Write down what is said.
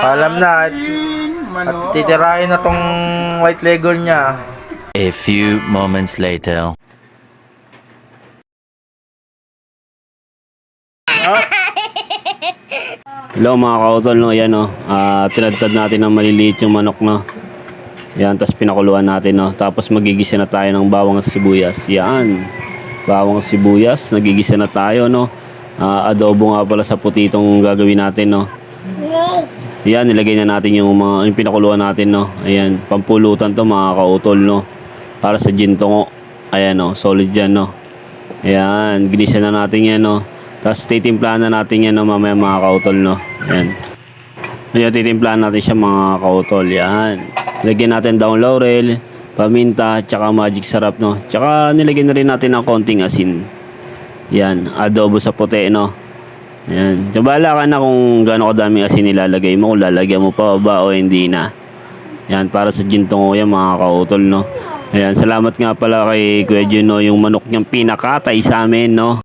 Alam na at titirahin na tong white leghorn niya. A few moments later. Hello mga kautol, no? Ayan, no? Tinadtad natin ng maliliit yung manok, no? Yan, tapos pinakuluan natin, no? Tapos magigisa na tayo ng bawang at sibuyas. Yan, bawang at sibuyas, nagigisa na tayo, no? Adobo nga pala sa puti itong gagawin natin, no? Yan, nilagay na natin yung mga yung pinakuluan natin, no? Ayan, pampulutan to mga kautol, no? Para sa gintongo. Ayan, no? Solid yan, no? Ayan, ginisa na natin yan, no? Tapos titimplahan na natin yan, no? Mamaya mga kautol, no? Ayan. Ayan, titimplahan natin siya mga kautol. Yan. Lagyan natin daw laurel, paminta, tsaka magic sarap, no? Tsaka nilagyan na rin natin ng konting asin. Yan, adobo sa puti, no? Yan. So, bahala ka na kung gaano kadaming asin nilalagay mo, kung lalagyan mo pa ba o hindi na. Yan, para sa gintongo yan mga kautol, no? Ayan, salamat nga pala kay Kuya Juno, yung manok niyang pinakatay sa amin, no?